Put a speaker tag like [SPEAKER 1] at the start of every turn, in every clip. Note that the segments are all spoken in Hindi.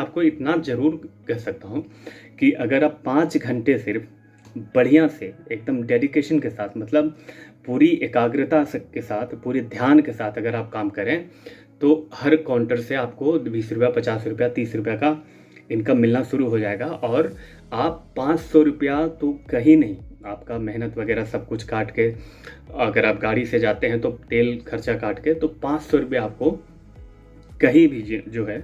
[SPEAKER 1] आपको इतना ज़रूर कह सकता हूँ कि अगर आप 5 घंटे सिर्फ बढ़िया से एकदम डेडिकेशन के साथ, मतलब पूरी एकाग्रता के साथ, पूरे ध्यान के साथ अगर आप काम करें तो हर काउंटर से आपको 20 रुपया, 50 रुपया, 30 रुपया का इनकम मिलना शुरू हो जाएगा। और आप 500 रुपया तो कहीं नहीं, आपका मेहनत वगैरह सब कुछ काट के, अगर आप गाड़ी से जाते हैं तो तेल खर्चा काट के, तो 500 रुपया आपको कहीं भी जो है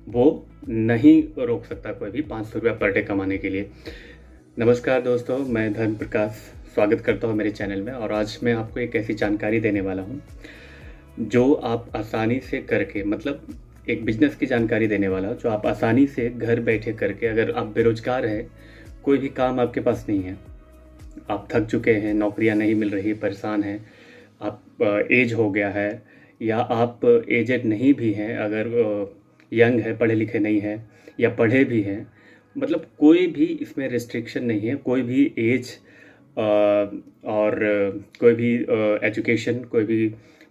[SPEAKER 1] वो नहीं रोक सकता कोई भी 500 रुपया पर डे कमाने के लिए। नमस्कार दोस्तों, मैं धर्म प्रकाश स्वागत करता हूँ मेरे चैनल में। और आज मैं आपको एक ऐसी जानकारी देने वाला हूँ जो आप आसानी से करके, मतलब एक बिजनेस की जानकारी देने वाला हूँ जो आप आसानी से घर बैठे करके, अगर आप बेरोजगार हैं, कोई भी काम आपके पास नहीं है, आप थक चुके हैं, नौकरियाँ नहीं मिल रही, परेशान हैं, आप एज हो गया है, या आप एजेड नहीं भी हैं, अगर यंग है, पढ़े लिखे नहीं हैं, या पढ़े भी हैं, मतलब कोई भी इसमें रिस्ट्रिक्शन नहीं है, कोई भी एज और कोई भी एजुकेशन, कोई भी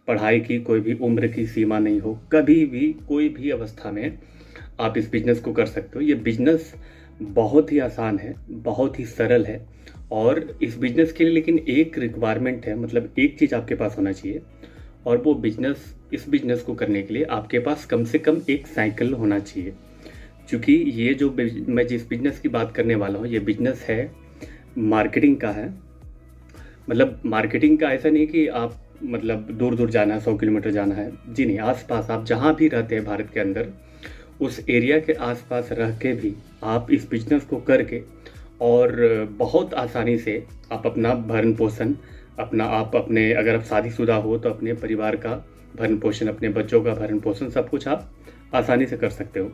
[SPEAKER 1] पढ़ाई की कोई भी उम्र की सीमा नहीं हो, कभी भी कोई भी अवस्था में आप इस बिज़नेस को कर सकते हो। ये बिज़नेस बहुत ही आसान है, बहुत ही सरल है। और इस बिज़नेस के लिए लेकिन एक रिक्वायरमेंट है, मतलब एक चीज़ आपके पास होना चाहिए, और वो इस बिज़नेस को करने के लिए आपके पास कम से कम एक साइकिल होना चाहिए। क्योंकि ये जो मैं जिस बिज़नेस की बात करने वाला हूँ, ये बिज़नेस है मार्केटिंग का है। मतलब मार्केटिंग का ऐसा नहीं कि आप मतलब दूर दूर जाना है, 100 किलोमीटर जाना है, जी नहीं, आसपास आप जहाँ भी रहते हैं भारत के अंदर, उस एरिया के आसपास रह के भी आप इस बिज़नेस को करके और बहुत आसानी से आप अपना भरण पोषण, अपने अगर आप शादीशुदा हो तो अपने परिवार का भरण पोषण, अपने बच्चों का भरण पोषण, सब कुछ आप आसानी से कर सकते हो।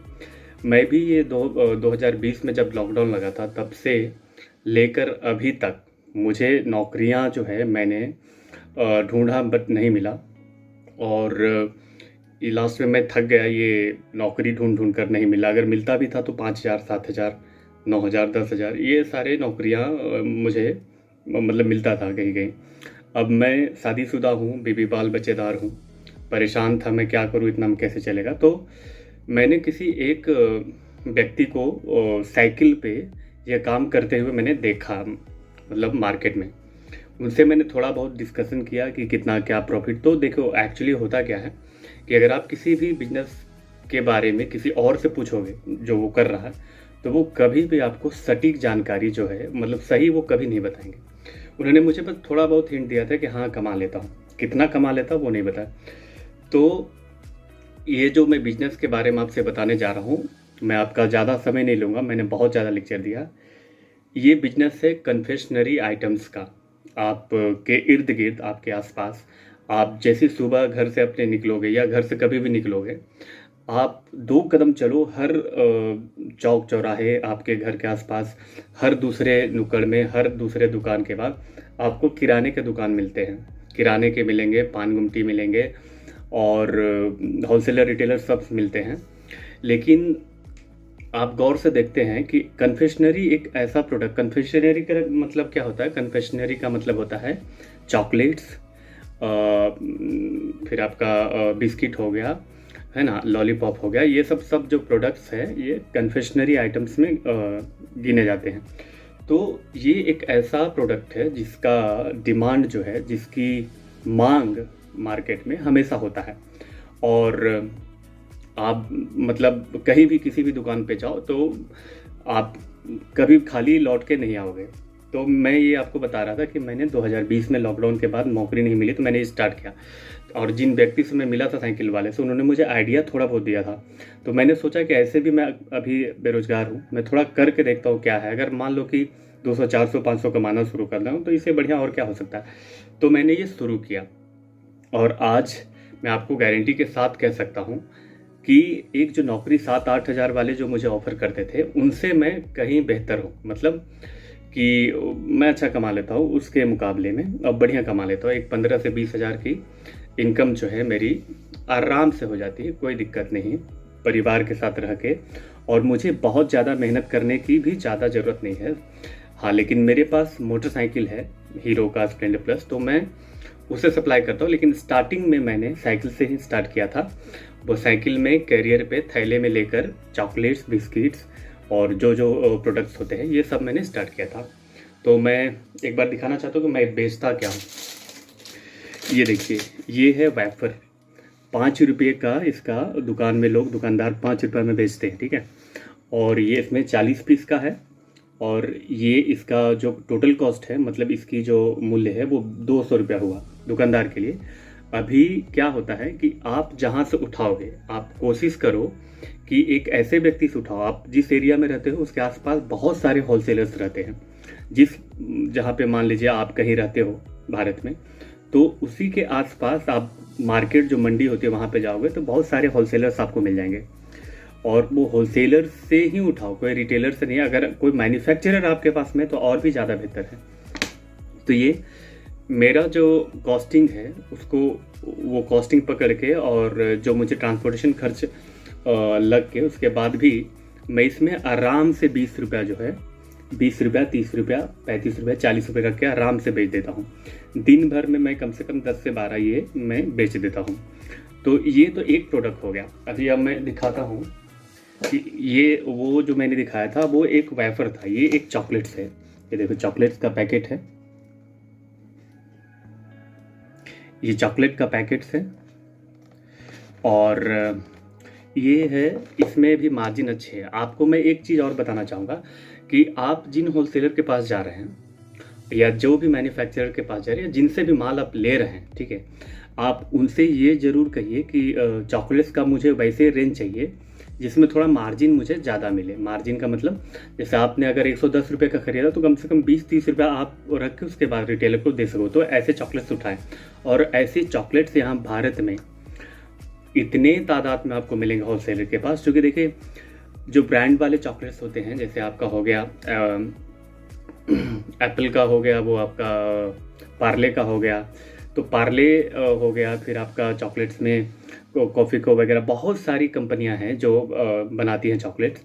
[SPEAKER 1] मैं भी ये 2020 में जब लॉकडाउन लगा था, तब से लेकर अभी तक मुझे नौकरियां जो है मैंने ढूंढा बट नहीं मिला। और ये लास्ट में मैं थक गया, ये नौकरी ढूंढ कर नहीं मिला। अगर मिलता भी था तो 5,000, 7,000, 9,000, 10,000, ये सारे नौकरियां मुझे मतलब मिलता था कहीं कहीं। अब मैं शादीशुदा हूँ, बीवी बाल बच्चेदार हूँ, परेशान था, मैं क्या करूँ, इतना में कैसे चलेगा। तो मैंने किसी एक व्यक्ति को साइकिल पे यह काम करते हुए मैंने देखा, मतलब मार्केट में। उनसे मैंने थोड़ा बहुत डिस्कशन किया कि कितना क्या प्रॉफिट। तो देखो, एक्चुअली होता क्या है कि अगर आप किसी भी बिजनेस के बारे में किसी और से पूछोगे जो वो कर रहा है, तो वो कभी भी आपको सटीक जानकारी जो है, मतलब सही, वो कभी नहीं बताएंगे। उन्होंने मुझे बस थोड़ा बहुत हिंट दिया था कि हाँ कमा लेता हूँ, कितना कमा लेता हूँ वो नहीं बताया। तो ये जो मैं बिजनेस के बारे में आपसे बताने जा रहा हूँ, मैं आपका ज़्यादा समय नहीं लूँगा, मैंने बहुत ज़्यादा लेक्चर दिया। ये बिजनेस है कन्फेक्शनरी आइटम्स का। आप के इर्द गिर्द, आपके आसपास, आप जैसे सुबह घर से अपने निकलोगे या घर से कभी भी निकलोगे, आप 2 कदम चलो, हर चौक चौराहे आपके घर के आसपास, हर दूसरे नुक्कड़ में, हर दूसरे दुकान के बाद आपको किराने के दुकान मिलते हैं। किराने के मिलेंगे, पान गुमटी मिलेंगे, और होलसेलर रिटेलर सब मिलते हैं। लेकिन आप गौर से देखते हैं कि कन्फेक्शनरी एक ऐसा प्रोडक्ट, कन्फेक्शनरी का मतलब क्या होता है? कन्फेक्शनरी का मतलब होता है चॉकलेट्स, फिर आपका बिस्किट हो गया, है ना, लॉलीपॉप हो गया, ये सब जो प्रोडक्ट्स है ये कन्फेक्शनरी आइटम्स में गिने जाते हैं। तो ये एक ऐसा प्रोडक्ट है जिसका डिमांड जो है, जिसकी मांग मार्केट में हमेशा होता है। और आप मतलब कहीं भी किसी भी दुकान पे जाओ तो आप कभी खाली लौट के नहीं आओगे। तो मैं ये आपको बता रहा था कि मैंने 2020 में लॉकडाउन के बाद नौकरी नहीं मिली, तो मैंने स्टार्ट किया। और जिन व्यक्ति से मैं मिला था साइकिल वाले से, उन्होंने मुझे आइडिया थोड़ा बहुत दिया था। तो मैंने सोचा कि ऐसे भी मैं अभी बेरोजगार हूँ, मैं थोड़ा करके देखता हूँ क्या है। अगर मान लो कि 200, 400, 500 कमाना शुरू कर रहा हूँ तो इससे बढ़िया और क्या हो सकता है। तो मैंने ये शुरू किया, और आज मैं आपको गारंटी के साथ कह सकता हूँ कि एक जो नौकरी 7-8 हज़ार वाले जो मुझे ऑफ़र करते थे, उनसे मैं कहीं बेहतर हूँ। मतलब कि मैं अच्छा कमा लेता हूँ उसके मुकाबले में, अब बढ़िया कमा लेता हूँ। एक 15 से 20 हज़ार की इनकम जो है मेरी आराम से हो जाती है, कोई दिक्कत नहीं, परिवार के साथ रह के। और मुझे बहुत ज़्यादा मेहनत करने की भी ज़्यादा ज़रूरत नहीं है। हाँ, लेकिन मेरे पास मोटरसाइकिल है, हीरो का स्प्लेंडर प्लस, तो मैं उसे सप्लाई करता हूँ। लेकिन स्टार्टिंग में मैंने साइकिल से ही स्टार्ट किया था, वो साइकिल में कैरियर पे थैले में लेकर चॉकलेट्स, बिस्किट्स और जो जो प्रोडक्ट्स होते हैं ये सब मैंने स्टार्ट किया था। तो मैं एक बार दिखाना चाहता हूँ कि मैं बेचता क्या हूँ। ये देखिए, ये है वेफर, 5 रुपये का इसका दुकान में लोग, दुकानदार 5 रुपये में बेचते हैं, ठीक है। और ये इसमें 40 पीस का है और ये इसका जो टोटल कॉस्ट है, मतलब इसकी जो मूल्य है वो 200 रुपया हुआ दुकानदार के लिए। अभी क्या होता है कि आप जहाँ से उठाओगे, आप कोशिश करो कि एक ऐसे व्यक्ति से उठाओ, आप जिस एरिया में रहते हो उसके आसपास बहुत सारे होलसेलर्स रहते हैं। जहाँ पे मान लीजिए आप कहीं रहते हो भारत में, तो उसी के आसपास आप मार्केट जो मंडी होती है वहाँ पे जाओगे तो बहुत सारे होलसेलर्स आपको मिल जाएंगे। और वो होलसेलर से ही उठाओ, कोई रिटेलर से नहीं। अगर कोई मैन्युफैक्चरर आपके पास में तो और भी ज़्यादा बेहतर है। तो ये मेरा जो कॉस्टिंग है उसको, वो कॉस्टिंग पकड़ के और जो मुझे ट्रांसपोर्टेशन खर्च लग के, उसके बाद भी मैं इसमें आराम से 20 रुपया जो है, 20 रुपया, 30 रुपया, 35 रुपया, 40 रुपये रख के आराम से बेच देता हूँ। दिन भर में मैं कम से कम 10 से 12 ये मैं बेच देता हूँ। तो ये तो एक प्रोडक्ट हो गया। अभी अब मैं दिखाता हूँ कि ये वो जो मैंने दिखाया था वो एक वेफर था, ये एक चॉकलेट्स है। ये देखो चॉकलेट्स का पैकेट है, ये चॉकलेट का पैकेट्स है। और ये है, इसमें भी मार्जिन अच्छे है। आपको मैं एक चीज़ और बताना चाहूँगा कि आप जिन होलसेलर के पास जा रहे हैं या जो भी मैन्युफैक्चरर के पास जा रहे हैं, जिनसे भी माल आप ले रहे हैं, ठीक है, आप उनसे ये ज़रूर कहिए कि चॉकलेट्स का मुझे वैसे रेंज चाहिए जिसमें थोड़ा मार्जिन मुझे ज़्यादा मिले। मार्जिन का मतलब जैसे आपने अगर 110 रुपये का खरीदा तो कम से कम 20-30 रुपया आप रख के उसके बाद रिटेलर को दे सको। तो ऐसे चॉकलेट्स उठाएं। और ऐसे चॉकलेट्स यहाँ भारत में इतने तादाद में आपको मिलेंगे होलसेलर के पास। क्योंकि देखिए, जो ब्रांड वाले चॉकलेट्स होते हैं, जैसे आपका हो गया एप्पल का हो गया, वो आपका पार्ले का हो गया, तो पार्ले हो गया, फिर आपका चॉकलेट्स में कॉफ़ी को वगैरह बहुत सारी कंपनियां हैं जो बनाती हैं चॉकलेट्स।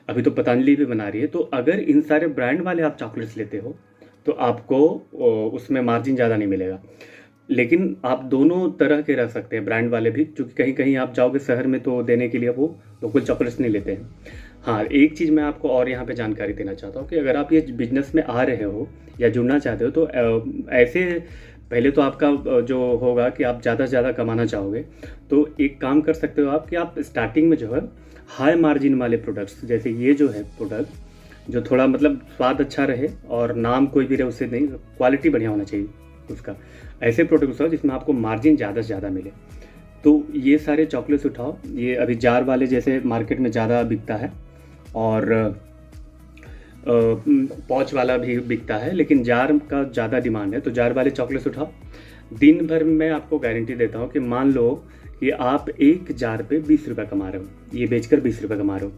[SPEAKER 1] अभी तो पतंजलि भी बना रही है। तो अगर इन सारे ब्रांड वाले आप चॉकलेट्स लेते हो तो आपको उसमें मार्जिन ज़्यादा नहीं मिलेगा। लेकिन आप दोनों तरह के रख सकते हैं, ब्रांड वाले भी, क्योंकि कहीं कहीं आप जाओगे शहर में तो देने के लिए वो लोकल चॉकलेट्स नहीं लेते हैं। हाँ, एक चीज़ मैं आपको और यहाँ पे जानकारी देना चाहता हूँ कि अगर आप ये बिजनेस में आ रहे हो या जुड़ना चाहते हो तो ऐसे पहले तो आपका जो होगा कि आप ज़्यादा से ज़्यादा कमाना चाहोगे, तो एक काम कर सकते हो आप कि आप स्टार्टिंग में जो है हाई मार्जिन वाले प्रोडक्ट्स, जैसे ये जो है प्रोडक्ट जो थोड़ा मतलब स्वाद अच्छा रहे और नाम कोई भी रहे उससे नहीं, क्वालिटी बढ़िया होना चाहिए उसका, ऐसे प्रोडक्ट्स हो जिसमें आपको मार्जिन ज़्यादा से ज़्यादा मिले। तो ये सारे चॉकलेट्स उठाओ। ये अभी जार वाले जैसे मार्केट में ज़्यादा बिकता है और पॉच वाला भी बिकता है, लेकिन जार का ज़्यादा डिमांड है। तो जार वाले चॉकलेट्स उठाओ। दिन भर में मैं आपको गारंटी देता हूँ कि मान लो कि आप एक जार पे 20 रुपये कमा रहे हो, ये बेचकर 20 रुपये कमा रहे हो।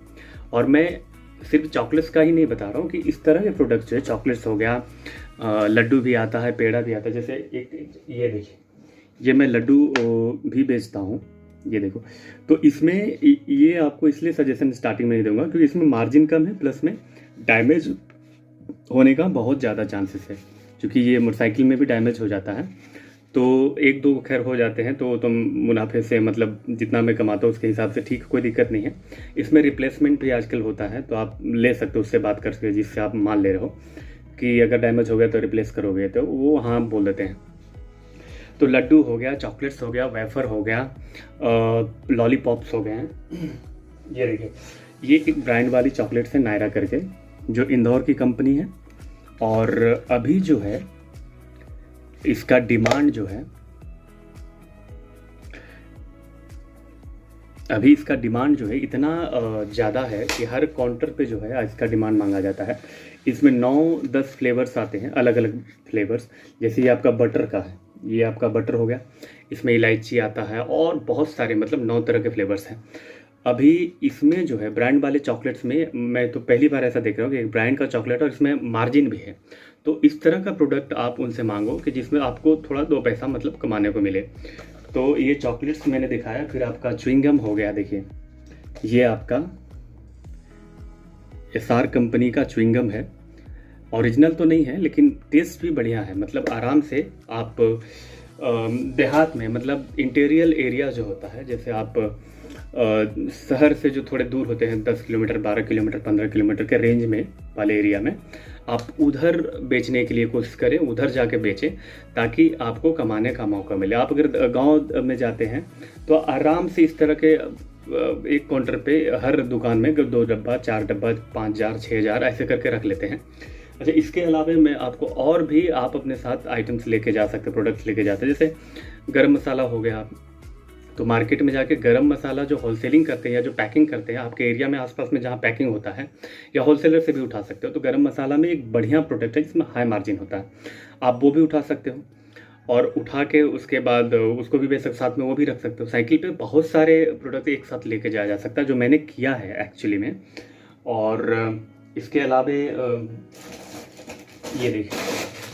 [SPEAKER 1] और मैं सिर्फ चॉकलेट्स का ही नहीं बता रहा हूँ कि इस तरह के प्रोडक्ट्स जो है, चॉकलेट्स हो गया, लड्डू भी आता है, पेड़ा भी आता है। जैसे एक ये देखिए, ये मैं लड्डू भी बेचता हूँ, ये देखो। तो इसमें ये आपको इसलिए सजेशन स्टार्टिंग में नहीं दूंगा क्योंकि इसमें मार्जिन कम है, प्लस में डैमेज होने का बहुत ज़्यादा चांसेस है, क्योंकि ये मोटरसाइकिल में भी डैमेज हो जाता है। तो 1-2 खैर हो जाते हैं तो तुम मुनाफे से, मतलब जितना मैं कमाता हूँ उसके हिसाब से ठीक, कोई दिक्कत नहीं है। इसमें रिप्लेसमेंट भी आजकल होता है, तो आप ले सकते हो उससे बात करके, जिससे आप माल ले रहे हो कि अगर डैमेज हो गया तो रिप्लेस करोगे, तो वो हाँ बोल देते हैं। तो लड्डू हो गया, चॉकलेट्स हो गया, वेफर हो गया, लॉलीपॉप्स हो गए हैं। ये देखिए, ये एक ब्रांड वाली चॉकलेट्स है नायरा करके, जो इंदौर की कंपनी है। और अभी जो है इसका डिमांड जो है, अभी इसका डिमांड जो है इतना ज़्यादा है कि हर काउंटर पे जो है इसका डिमांड मांगा जाता है। इसमें 9-10 फ्लेवर्स आते हैं, अलग अलग फ्लेवर्स। जैसे ये आपका बटर का है, ये आपका बटर हो गया, इसमें इलायची आता है और बहुत सारे, मतलब 9 तरह के फ्लेवर्स हैं। अभी इसमें जो है ब्रांड वाले चॉकलेट्स में मैं तो पहली बार ऐसा देख रहा हूँ कि एक ब्रांड का चॉकलेट और इसमें मार्जिन भी है। तो इस तरह का प्रोडक्ट आप उनसे मांगो कि जिसमें आपको थोड़ा 2 पैसा मतलब कमाने को मिले। तो ये चॉकलेट्स मैंने दिखाया। फिर आपका च्युइंगम हो गया, देखिए ये आपका एसआर कंपनी का च्युइंगम है। ओरिजिनल तो नहीं है लेकिन टेस्ट भी बढ़िया है। मतलब आराम से आप देहात में, मतलब इंटीरियर एरिया जो होता है, जैसे आप शहर से जो थोड़े दूर होते हैं, 10 किलोमीटर, 12 किलोमीटर, 15 किलोमीटर के रेंज में वाले एरिया में, आप उधर बेचने के लिए कोशिश करें, उधर जाके बेचें ताकि आपको कमाने का मौका मिले। आप अगर गांव में जाते हैं तो आराम से इस तरह के एक काउंटर पे हर दुकान में 2 डब्बा, 4 डब्बा, 5,000, 6,000 ऐसे करके रख लेते हैं। अच्छा, इसके अलावा मैं आपको और भी आप अपने साथ आइटम्स लेके जा सकते, प्रोडक्ट्स लेके जाते हैं। जैसे गरम मसाला हो गया, तो मार्केट में जाके गरम मसाला जो होलसेलिंग करते हैं या जो पैकिंग करते हैं, आपके एरिया में आसपास में जहाँ पैकिंग होता है, या होलसेलर से भी उठा सकते हो। तो गरम मसाला में एक बढ़िया प्रोडक्ट है जिसमें हाई मार्जिन होता है, आप वो भी उठा सकते हो। और उठा के उसके बाद उसको भी बेच सकते, साथ में वो भी रख सकते हो। साइकिल पे बहुत सारे प्रोडक्ट एक साथ लेके जाया जा सकता है, जो मैंने किया है एक्चुअली में। और इसके अलावा ये देखिए,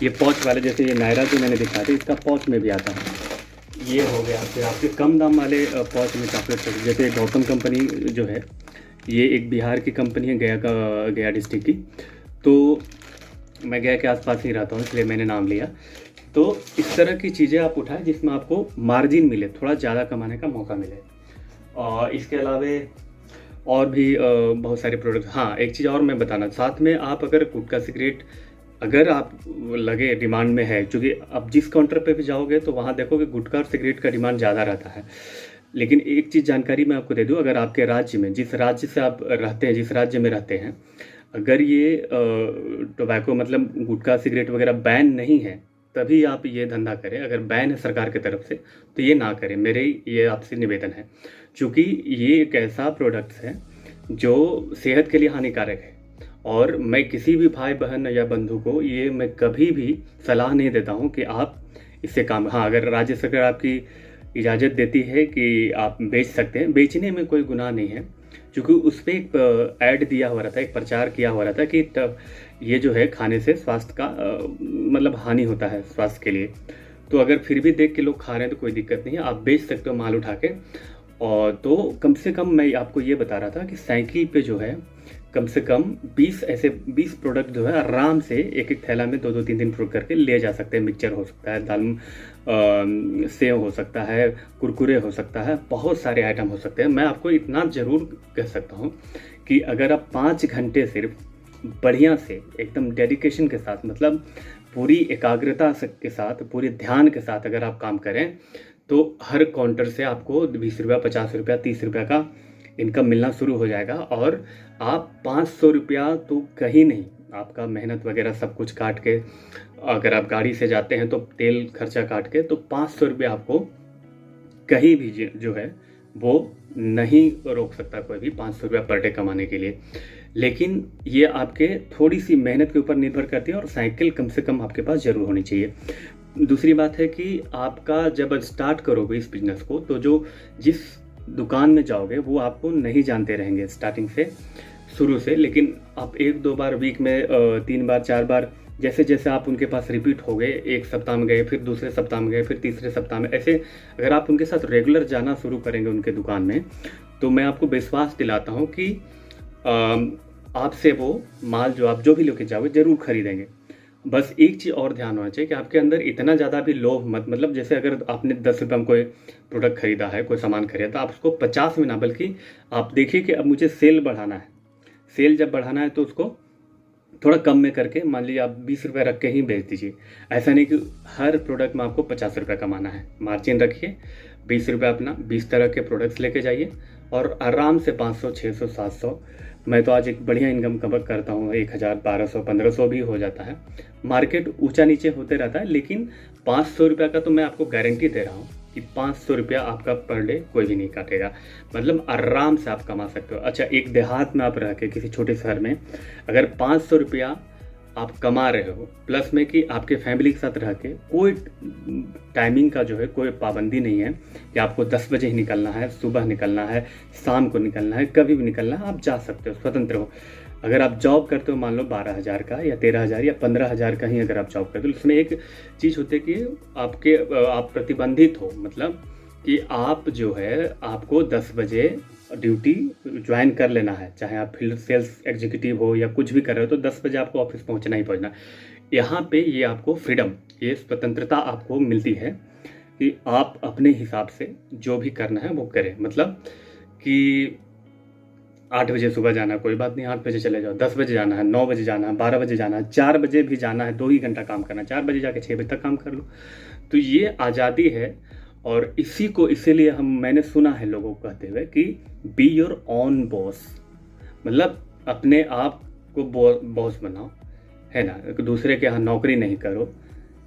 [SPEAKER 1] ये पॉच वाले, जैसे ये नायरा जो मैंने दिखाया था, इसका पॉच में भी आता है। ये हो गया फिर आपके कम दाम वाले पॉच में चॉकलेट, जैसे गौतम कंपनी जो है, ये एक बिहार की कंपनी है, गया डिस्ट्रिक्ट की। तो मैं गया के आसपास ही रहता हूँ, इसलिए मैंने नाम लिया। तो इस तरह की चीज़ें आप उठाएं जिसमें आपको मार्जिन मिले, थोड़ा ज़्यादा कमाने का मौका मिले। और इसके अलावा और भी बहुत सारे प्रोडक्ट। हाँ, एक चीज़ और मैं बताना, साथ में आप अगर गुटखा सिगरेट अगर आप लगे डिमांड में है, क्योंकि अब जिस काउंटर पे भी जाओगे तो वहाँ देखोगे गुटखा और सिगरेट का डिमांड ज़्यादा रहता है। लेकिन एक चीज़ जानकारी मैं आपको दे दूँ, अगर आपके राज्य में, जिस राज्य से आप रहते हैं, जिस राज्य में रहते हैं, अगर ये टोबैको मतलब गुटखा सिगरेट वगैरह बैन नहीं है, तभी आप ये धंधा करें। अगर बैन है सरकार की तरफ से तो ये ना करें, मेरे ये आपसे निवेदन है। क्योंकि ये एक ऐसा प्रोडक्ट है जो सेहत के लिए हानिकारक है, और मैं किसी भी भाई बहन या बंधु को ये मैं कभी भी सलाह नहीं देता हूँ कि आप इससे काम। हाँ, अगर राज्य सरकार आपकी इजाज़त देती है कि आप बेच सकते हैं, बेचने में कोई गुनाह नहीं है। क्योंकि उस पर एक ऐड दिया हुआ रहता है, एक प्रचार किया हुआ रहता है कि ये जो है खाने से स्वास्थ्य का मतलब हानि होता है स्वास्थ्य के लिए। तो अगर फिर भी देख के लोग खा रहे हैं तो कोई दिक्कत नहीं है, आप बेच सकते हो माल उठा के। और तो कम से कम मैं आपको ये बता रहा था कि साइकिल पे जो है कम से कम 20 प्रोडक्ट जो है आराम से एक एक थैला में 2-2, 3-3 प्रोडक्ट करके ले जा सकते हैं। मिक्सचर हो सकता है, दाल सेव हो सकता है, कुरकुरे हो सकता है, बहुत सारे आइटम हो सकते हैं। मैं आपको इतना ज़रूर कह सकता हूँ कि अगर आप 5 घंटे सिर्फ बढ़िया से एकदम डेडिकेशन के साथ, मतलब पूरी एकाग्रता के साथ, पूरे ध्यान के साथ अगर आप काम करें, तो हर काउंटर से आपको 20 रुपया, 50 रुपया, 30 रुपया का इनकम मिलना शुरू हो जाएगा। और आप 500 रुपया तो कहीं नहीं, आपका मेहनत वगैरह सब कुछ काट के, अगर आप गाड़ी से जाते हैं तो तेल खर्चा काट के, तो 500 रुपया आपको कहीं भी जो है वो नहीं रोक सकता कोई भी, 500 रुपया पर डे कमाने के लिए। लेकिन ये आपके थोड़ी सी मेहनत के ऊपर निर्भर करती है, और साइकिल कम से कम आपके पास ज़रूर होनी चाहिए। दूसरी बात है कि आपका जब स्टार्ट करोगे इस बिज़नेस को, तो जो जिस दुकान में जाओगे वो आपको नहीं जानते रहेंगे स्टार्टिंग से, शुरू से। लेकिन आप 1-2 बार वीक में 3 बार 4 बार, जैसे जैसे आप उनके पास रिपीट हो गए, एक सप्ताह में गए, फिर दूसरे सप्ताह में गए, फिर तीसरे सप्ताह में, ऐसे अगर आप उनके साथ रेगुलर जाना शुरू करेंगे उनके दुकान में, तो मैं आपको विश्वास दिलाता हूँ कि आपसे वो माल जो आप जो भी लेके जाओगे ज़रूर खरीदेंगे। बस एक चीज़ और ध्यान होना चाहिए कि आपके अंदर इतना ज़्यादा भी लोभ मत, मतलब जैसे अगर आपने 10 रुपये में कोई प्रोडक्ट खरीदा है, कोई सामान खरीदा, तो आप उसको 50 में ना, बल्कि आप देखिए कि अब मुझे सेल बढ़ाना है। सेल जब बढ़ाना है तो उसको थोड़ा कम में करके, मान लीजिए आप 20 रुपये रख के ही बेच दीजिए। ऐसा नहीं कि हर प्रोडक्ट में आपको 50 रुपये कमाना है। मार्जिन रखिए, 20 रुपये अपना 20 तरह के प्रोडक्ट्स लेके जाइए, और आराम से 500, 600, 700, मैं तो आज एक बढ़िया इनकम कवर करता हूँ, 1000, 1200, 1500 भी हो जाता है। मार्केट ऊंचा नीचे होते रहता है, लेकिन 500 रुपये का तो मैं आपको गारंटी दे रहा हूँ कि 500 रुपया आपका पर डे कोई भी नहीं काटेगा। मतलब आराम से आप कमा सकते हो। अच्छा, एक देहात में आप रह के किसी छोटे शहर में अगर 500 रुपया आप कमा रहे हो, प्लस में कि आपके फैमिली के साथ रह के, कोई टाइमिंग का जो है कोई पाबंदी नहीं है कि आपको 10 बजे ही निकलना है, सुबह निकलना है, शाम को निकलना है, कभी भी निकलना है, आप जा सकते हो, स्वतंत्र हो। अगर आप जॉब करते हो, मान लो 12,000 का या 13,000 या 15,000 का ही अगर आप जॉब करते हो, उसमें एक चीज़ होती है कि आप प्रतिबंधित हो, मतलब कि आप जो है आपको 10 बजे ड्यूटी ज्वाइन कर लेना है। चाहे आप फील्ड सेल्स एग्जीक्यूटिव हो या कुछ भी कर रहे हो, तो 10 बजे आपको ऑफिस पहुंचना ही पहुंचना। यहाँ पे ये आपको फ्रीडम, ये स्वतंत्रता आपको मिलती है कि आप अपने हिसाब से जो भी करना है वो करें। मतलब कि 8 बजे सुबह जाना है, कोई बात नहीं, 8 बजे चले जाओ, 10 बजे जाना है, 9 बजे जाना है, 12 बजे जाना है, 4 बजे भी जाना है, 2 ही घंटा काम करना है, 4 बजे जाके 6 बजे तक काम कर लो। तो ये आज़ादी है, और इसी को इसीलिए मैंने सुना है लोगों को कहते हुए कि बी योर ओन बॉस, मतलब अपने आप को बॉस बनाओ, है ना, दूसरे के यहाँ नौकरी नहीं करो,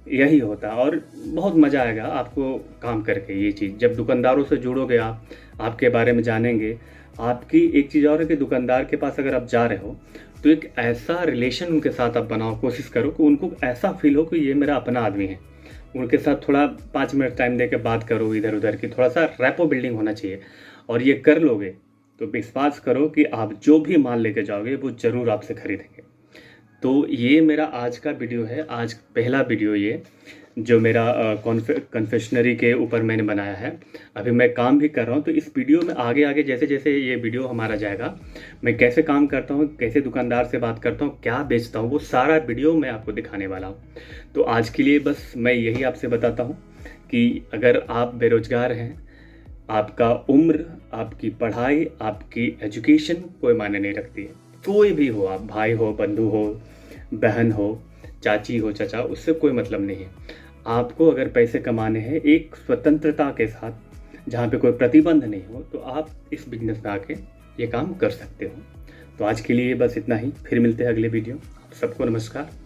[SPEAKER 1] यही होता है। और बहुत मज़ा आएगा आपको काम करके। ये चीज़ जब दुकानदारों से जुड़ोगे, आप आपके बारे में जानेंगे। आपकी एक चीज़ और है कि दुकानदार के पास अगर आप जा रहे हो तो एक ऐसा रिलेशन उनके साथ आप बनाओ, कोशिश करो कि उनको ऐसा फील हो कि ये मेरा अपना आदमी है। उनके साथ थोड़ा 5 मिनट टाइम दे के बात करो इधर उधर की, थोड़ा सा रैपो बिल्डिंग होना चाहिए। और ये कर लोगे तो विश्वास करो कि आप जो भी माल लेके जाओगे वो ज़रूर आपसे खरीदेंगे। तो ये मेरा आज का वीडियो है, आज पहला वीडियो ये जो मेरा कन्फेशनरी के ऊपर मैंने बनाया है। अभी मैं काम भी कर रहा हूँ, तो इस वीडियो में आगे आगे जैसे जैसे ये वीडियो हमारा जाएगा, मैं कैसे काम करता हूँ, कैसे दुकानदार से बात करता हूँ, क्या बेचता हूँ, वो सारा वीडियो मैं आपको दिखाने वाला हूँ। तो आज के लिए बस मैं यही आपसे बताता हूँ कि अगर आप बेरोजगार हैं, आपका उम्र, आपकी पढ़ाई, आपकी एजुकेशन कोई मायने नहीं रखती है। कोई भी हो, आप भाई हो, बंधु हो, बहन हो, चाची हो, चाचा, उससे कोई मतलब नहीं है। आपको अगर पैसे कमाने हैं एक स्वतंत्रता के साथ, जहाँ पे कोई प्रतिबंध नहीं हो, तो आप इस बिजनेस में आके ये काम कर सकते हो। तो आज के लिए बस इतना ही, फिर मिलते हैं अगले वीडियो। सबको नमस्कार।